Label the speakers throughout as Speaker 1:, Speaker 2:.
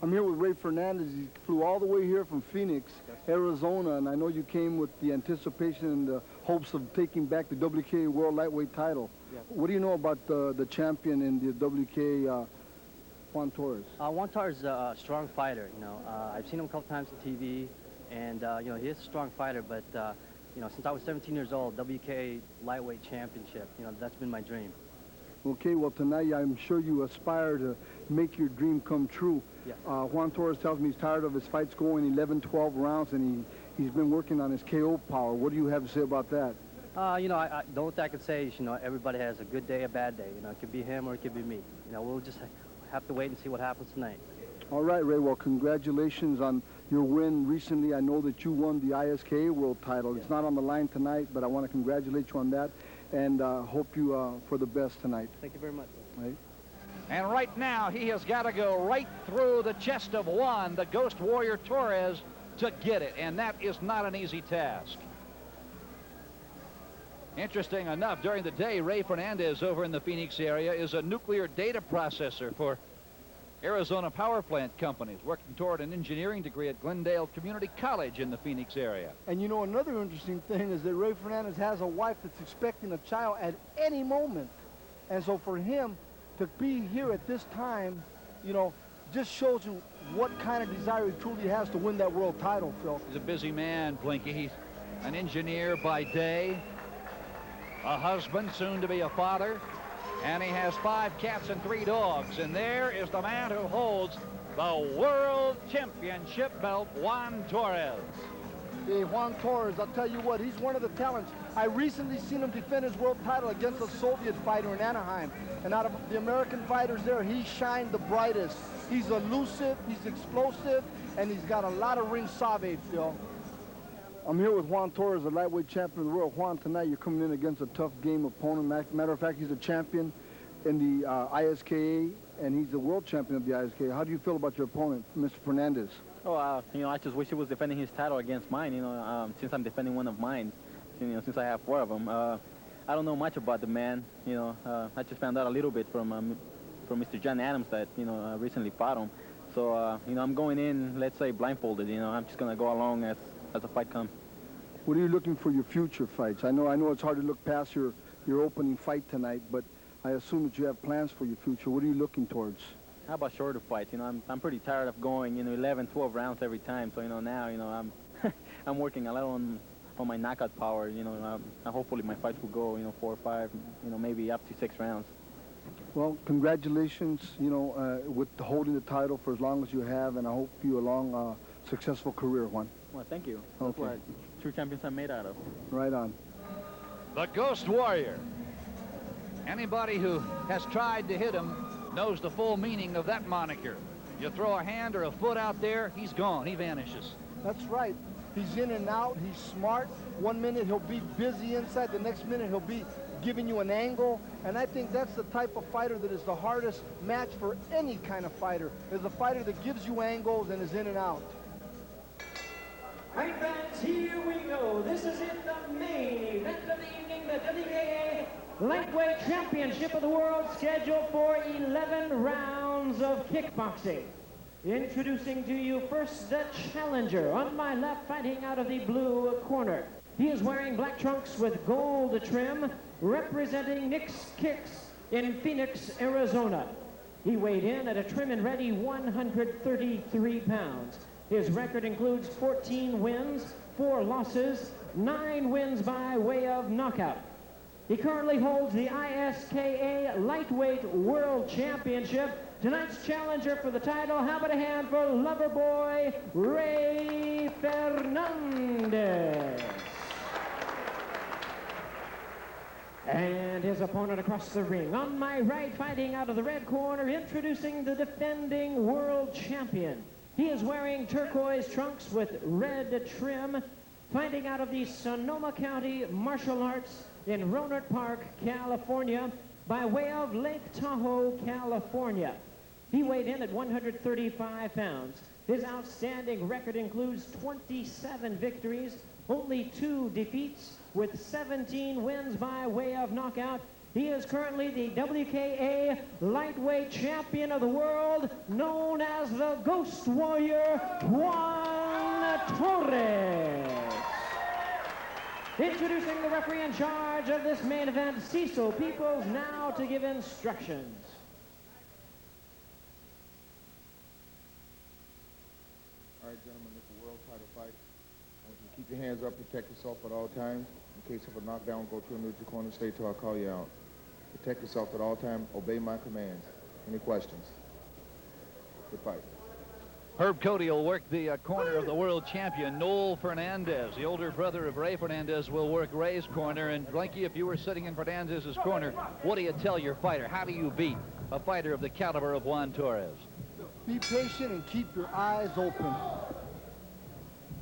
Speaker 1: I'm here with Ray Fernandez. He flew all the way here from Phoenix, Arizona, and I know you came with the anticipation and the hopes of taking back the WK World Lightweight title.
Speaker 2: Yes.
Speaker 1: What do you know about the champion in the WK, Juan Torres?
Speaker 2: Juan Torres is a strong fighter. I've seen him a couple times on TV, and he is a strong fighter. But since I was 17 years old, WK Lightweight Championship, that's been my dream.
Speaker 1: Okay, well tonight I'm sure you aspire to make your dream come true.
Speaker 2: Yes.
Speaker 1: Juan Torres tells me he's tired of his fights going 11, 12 rounds, and he's been working on his KO power. What do you have to say about that?
Speaker 2: The only thing I can say is, everybody has a good day, a bad day. It could be him or it could be me. We'll just have to wait and see what happens tonight.
Speaker 1: All right, Ray. Well, congratulations on your win recently. I know that you won the ISKA World title. It's not on the line tonight, but I want to congratulate you on that, and hope you for the best tonight.
Speaker 2: Thank you very much.
Speaker 1: Right.
Speaker 3: And right now, he has got to go right through the chest of Juan, the Ghost Warrior Torres, to get it, and that is not an easy task. Interesting enough, during the day, Ray Fernandez over in the Phoenix area is a nuclear data processor for Arizona power plant companies, working toward an engineering degree at Glendale Community College in the Phoenix area.
Speaker 1: And another interesting thing is that Ray Fernandez has a wife that's expecting a child at any moment. And so for him to be here at this time, just shows you what kind of desire he truly has to win that world title, Phil.
Speaker 3: He's a busy man, Blinky. He's an engineer by day, a husband, soon to be a father, and he has 5 cats and 3 dogs. And there is the man who holds the World Championship belt, Juan Torres.
Speaker 1: Hey, Juan Torres, I'll tell you what, he's one of the talents. I recently seen him defend his world title against a Soviet fighter in Anaheim. And out of the American fighters there, he shined the brightest. He's elusive, he's explosive, and he's got a lot of ring sabe, Phil. I'm here with Juan Torres, the lightweight champion of the world. Juan, tonight you're coming in against a tough game opponent. Matter of fact, he's a champion in the ISKA, and he's the world champion of the ISKA. How do you feel about your opponent, Mr. Fernandez?
Speaker 4: Oh, I just wish he was defending his title against mine, since I'm defending one of mine, since I have 4 of them. I don't know much about the man, I just found out a little bit from Mr. John Adams that, recently fought him. So, I'm going in, let's say, blindfolded, I'm just going to go along as the fight comes.
Speaker 1: What are you looking for your future fights? I know it's hard to look past your opening fight tonight, but I assume that you have plans for your future. What are you looking towards?
Speaker 4: How about shorter fights? I'm pretty tired of going, 11, 12 rounds every time. So, now, I'm I'm working a lot on my knockout power. Hopefully my fights will go, 4 or 5, maybe up to 6 rounds.
Speaker 1: Well, congratulations, with holding the title for as long as you have, and I hope you a long, successful career, Juan.
Speaker 4: Well, thank you.
Speaker 1: Okay.
Speaker 4: That's what true champions are made out of.
Speaker 1: Right on.
Speaker 3: The Ghost Warrior. Anybody who has tried to hit him knows the full meaning of that moniker. You throw a hand or a foot out there, he's gone. He vanishes.
Speaker 1: That's right. He's in and out. He's smart. One minute he'll be busy inside. The next minute he'll be giving you an angle. And I think that's the type of fighter that is the hardest match for any kind of fighter. Is a fighter that gives you angles and is in and out.
Speaker 5: All right, fans, here we go. This is it, the main event of the evening, the WKA Lightweight Championship of the World, scheduled for 11 rounds of kickboxing. Introducing to you first the challenger. On my left, fighting out of the blue corner. He is wearing black trunks with gold trim, representing Nick's Kicks in Phoenix, Arizona. He weighed in at a trim and ready 133 pounds. His record includes 14 wins, 4 losses, 9 wins by way of knockout. He currently holds the ISKA Lightweight World Championship. Tonight's challenger for the title, how about a hand for Loverboy Ray Fernandez. And his opponent across the ring. On my right, fighting out of the red corner, introducing the defending world champion. He is wearing turquoise trunks with red trim, fighting out of the Sonoma County Martial Arts in Rohnert Park, California, by way of Lake Tahoe, California. He weighed in at 135 pounds. His outstanding record includes 27 victories, only 2 defeats, with 17 wins by way of knockout. He is currently the WKA lightweight champion of the world, known as the Ghost Warrior, Juan Torres. Introducing the referee in charge of this main event, Cecil Peoples, now to give instructions.
Speaker 6: All right, gentlemen, this is a world title fight. I want you to keep your hands up, protect yourself at all times. In case of a knockdown, go to a neutral corner, stay till I call you out. Protect yourself at all times, obey my commands. Any questions? Good fight.
Speaker 3: Herb Cody will work the corner of the world champion, Noel Fernandez. The older brother of Ray Fernandez will work Ray's corner. And Blanky, if you were sitting in Fernandez's corner, what do you tell your fighter? How do you beat a fighter of the caliber of Juan Torres?
Speaker 1: Be patient and keep your eyes open.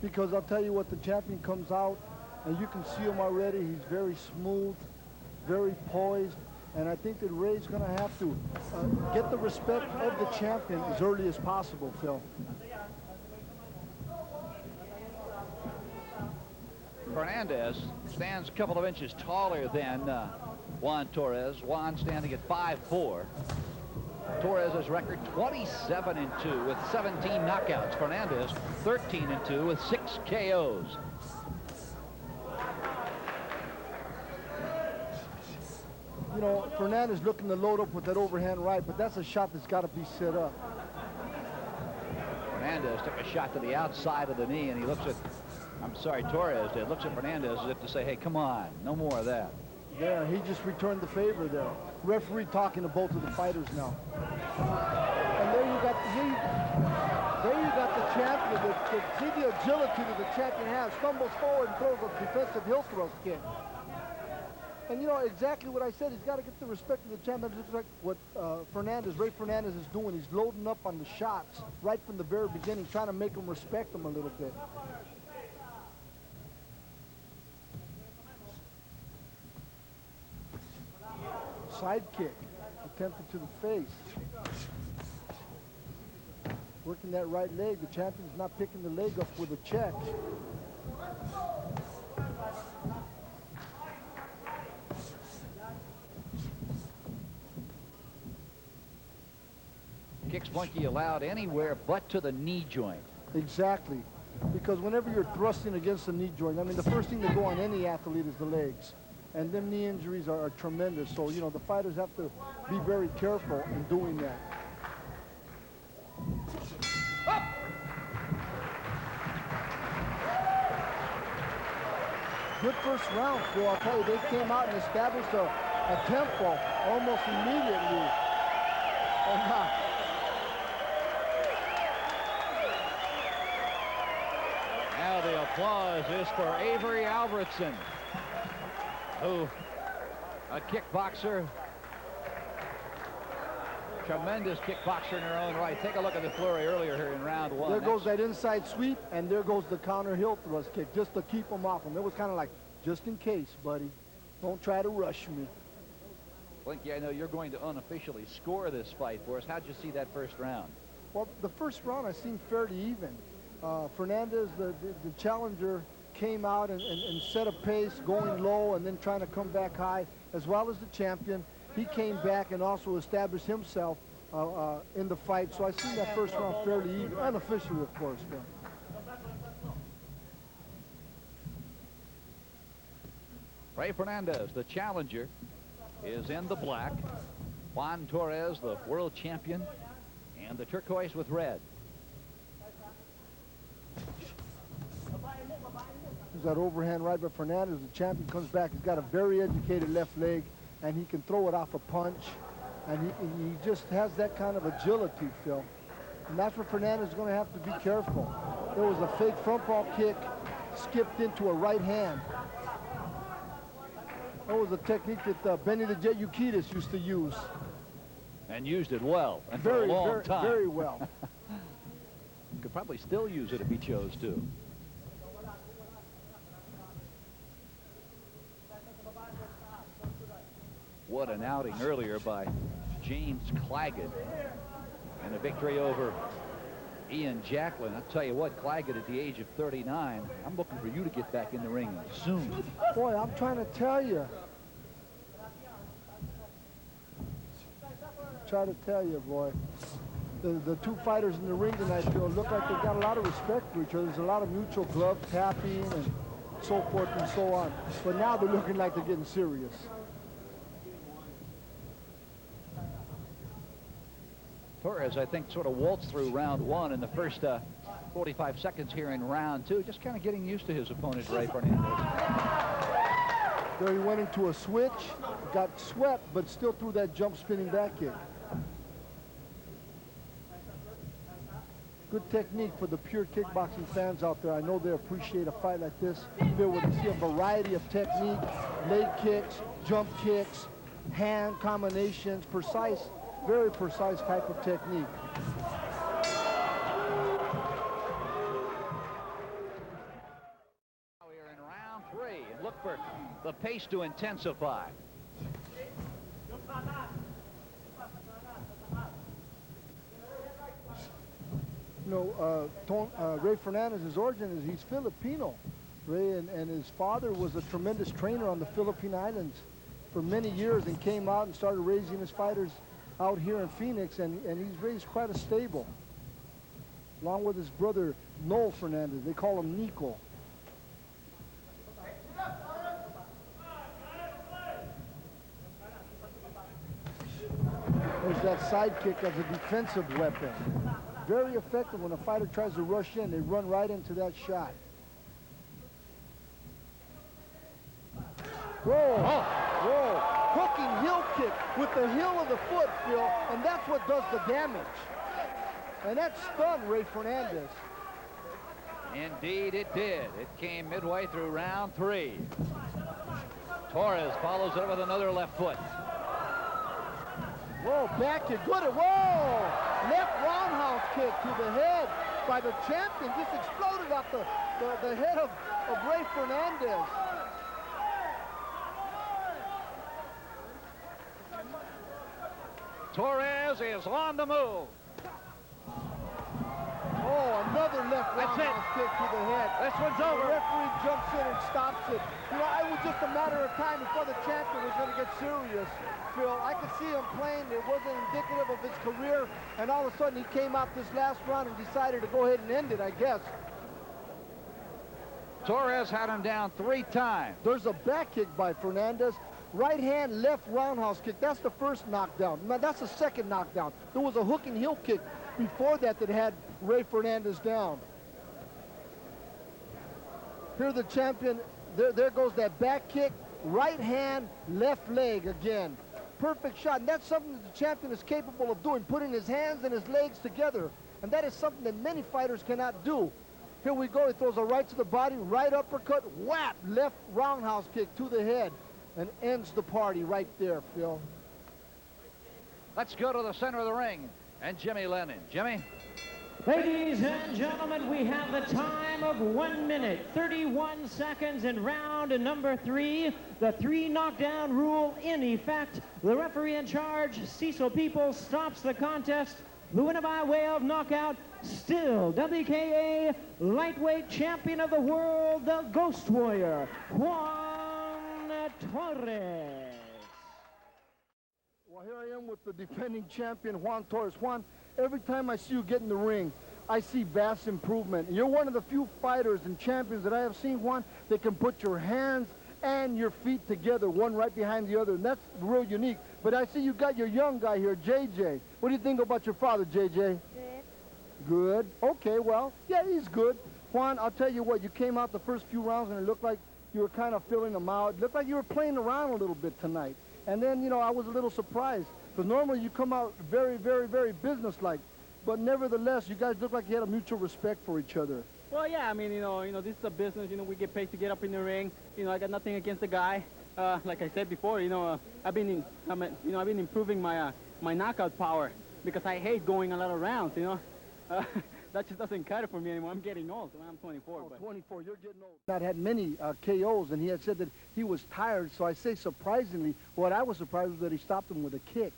Speaker 1: Because I'll tell you what, the champion comes out, and you can see him already. He's very smooth, very poised. And I think that Ray's going to have to get the respect of the champion as early as possible, Phil.
Speaker 3: Fernandez stands a couple of inches taller than Juan Torres. Juan standing at 5'4". Torres' record 27-2 with 17 knockouts. Fernandez 13-2 with 6 KOs.
Speaker 1: You know, Fernandez looking to load up with that overhand right, but that's a shot that's got to be set up.
Speaker 3: Fernandez took a shot to the outside of the knee, and he looks at, I'm sorry, Torres did, looks at Fernandez as if to say, hey, come on, no more of that.
Speaker 1: Yeah, he just returned the favor there. Referee talking to both of the fighters now. And there you got the champion. See the agility that the champion has. Stumbles forward and throws a defensive heel thrust kick. And you know exactly what I said. He's got to get the respect of the champion. It looks like what Ray Fernandez is doing. He's loading up on the shots right from the very beginning, trying to make him respect him a little bit. Side kick, attempted to the face. Working that right leg. The champion's not picking the leg up with a check.
Speaker 3: Kicks Blanky allowed anywhere but to the knee joint.
Speaker 1: Exactly. Because whenever you're thrusting against the knee joint, I mean, the first thing to go on any athlete is the legs. And them knee injuries are tremendous. So, you know, the fighters have to be very careful in doing that.
Speaker 3: Up!
Speaker 1: Good first round, Phil. I'll tell you, they came out and established a tempo almost immediately. And,
Speaker 3: Now the applause is for Avery Albertson, who, a kickboxer, tremendous kickboxer in her own right. Take a look at the flurry earlier here in round one.
Speaker 1: there goes that inside sweep, and there goes the counter heel thrust kick, just to keep him off him. It was kind of like, just in case, buddy. Don't try to rush me.
Speaker 3: Blinky, I know you're going to unofficially score this fight for us. How'd you see that first round?
Speaker 1: Well, the first round I seemed fairly even. Fernandez, the challenger, came out and set a pace, going low and then trying to come back high, as well as the champion. He came back and also established himself in the fight. So I seen that first round fairly even, unofficially, of course. Though.
Speaker 3: Ray Fernandez, the challenger, is in the black. Juan Torres, the world champion, and the turquoise with red.
Speaker 1: There's that overhand right by Fernandez. The champion comes back. He's got a very educated left leg, and he can throw it off a punch. And he just has that kind of agility, Phil. And that's where Fernandez is going to have to be careful. There was a fake front ball kick, skipped into a right hand. That was a technique that Benny the Jet Ukidis used to use.
Speaker 3: And used it well, and for a long time.
Speaker 1: Very well.
Speaker 3: Could probably still use it if he chose to. What an outing earlier by James Claggett and a victory over Ian Jacklin. I'll tell you what, Claggett at the age of 39, I'm looking for you to get back in the ring soon.
Speaker 1: Boy, I'm trying to tell you. try to tell you, boy. The two fighters in the ring tonight, Phil, look like they've got a lot of respect for each other. There's a lot of mutual glove tapping and so forth and so on. But now they're looking like they're getting serious.
Speaker 3: Torres, I think, sort of waltzed through round one in the first 45 seconds here in round two, just kind of getting used to his opponent, Ray Fernandez.
Speaker 1: There he went into a switch, got swept, but still threw that jump spinning back kick. Good technique for the pure kickboxing fans out there. I know they appreciate a fight like this. Phil, where you see a variety of technique, leg kicks, jump kicks, hand combinations, precise, very precise type of technique.
Speaker 3: We're in round three, and look for the pace to intensify.
Speaker 1: You know, Ray Fernandez's origin is he's Filipino. Ray and his father was a tremendous trainer on the Philippine Islands for many years and came out and started raising his fighters out here in Phoenix, and he's raised quite a stable. Along with his brother, Noel Fernandez. They call him Nico. There's that side kick as a defensive weapon. Very effective when a fighter tries to rush in. They run right into that shot. Whoa, whoa, hooking heel kick with the heel of the foot, Phil, and that's what does the damage. And that stunned Ray Fernandez.
Speaker 3: Indeed it did. It came midway through round three. Torres follows it with another left foot.
Speaker 1: Whoa, back kick, good, whoa! Left roundhouse kick to the head by the champion. Just exploded off the head of Ray Fernandez.
Speaker 3: Torres is on the move.
Speaker 1: Oh, another left roundhouse kick to the head.
Speaker 3: This one's over.
Speaker 1: The referee jumps in and stops it. You know, it was just a matter of time before the champion was going to get serious, Phil. I could see him playing. It wasn't indicative of his career. And all of a sudden, he came out this last round and decided to go ahead and end it, I guess.
Speaker 3: Torres had him down 3 times.
Speaker 1: There's a back kick by Fernandez. Right hand, left roundhouse kick. That's the first knockdown. Now, that's the second knockdown. There was a hook and heel kick before that had Ray Fernandez down. Here the champion, there goes that back kick. Right hand, left leg again. Perfect shot. And that's something that the champion is capable of doing, putting his hands and his legs together. And that is something that many fighters cannot do. Here we go. He throws a right to the body, right uppercut, whap, left roundhouse kick to the head. And ends the party right there, Phil.
Speaker 3: Let's go to the center of the ring. And Jimmy Lennon. Jimmy?
Speaker 5: Ladies and gentlemen, we have the time of 1 minute, 31 seconds in round number 3. The 3 knockdown rule in effect. The referee in charge, Cecil Peoples, stops the contest. The winner by way of knockout, still WKA lightweight champion of the world, the Ghost Warrior, Juan Torres.
Speaker 1: Well, here I am with the defending champion, Juan Torres. Juan, every time I see you get in the ring, I see vast improvement. You're one of the few fighters and champions that I have seen, Juan, that can put your hands and your feet together, one right behind the other, and that's real unique. But I see you got your young guy here, JJ. What do you think about your father, JJ?
Speaker 7: Good.
Speaker 1: Good. Okay, well, yeah, he's good. Juan, I'll tell you what, you came out the first few rounds and it looked like you were kind of filling them out. It looked like you were playing around a little bit tonight. And then, you know, I was a little surprised. Because normally you come out very, very, very businesslike. But nevertheless, you guys look like you had a mutual respect for each other.
Speaker 4: Well, yeah, I mean, you know, this is a business. You know, we get paid to get up in the ring. You know, I got nothing against the guy. Like I said before, you know, I've been improving my my knockout power because I hate going a lot of rounds. You know, that just doesn't cut it for me anymore. I'm getting old. I'm 24.
Speaker 1: Oh,
Speaker 4: but
Speaker 1: 24, you're getting old. Not had many KOs, and he had said that he was tired. So I say surprisingly, what I was surprised was that he stopped him with a kick.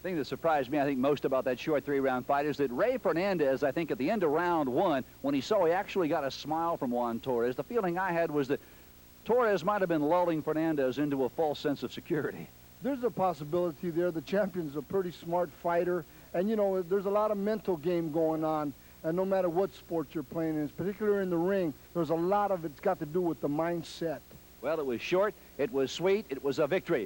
Speaker 3: The thing that surprised me, I think, most about that short 3-round fight is that Ray Fernandez, I think at the end of round 1, when he saw he actually got a smile from Juan Torres, the feeling I had was that Torres might have been lulling Fernandez into a false sense of security.
Speaker 1: there's a possibility there. The champion's a pretty smart fighter, and you know, there's a lot of mental game going on. And no matter what sport you're playing in, particularly in the ring, there's a lot of it's got to do with the mindset.
Speaker 3: Well, it was short, it was sweet, it was a victory.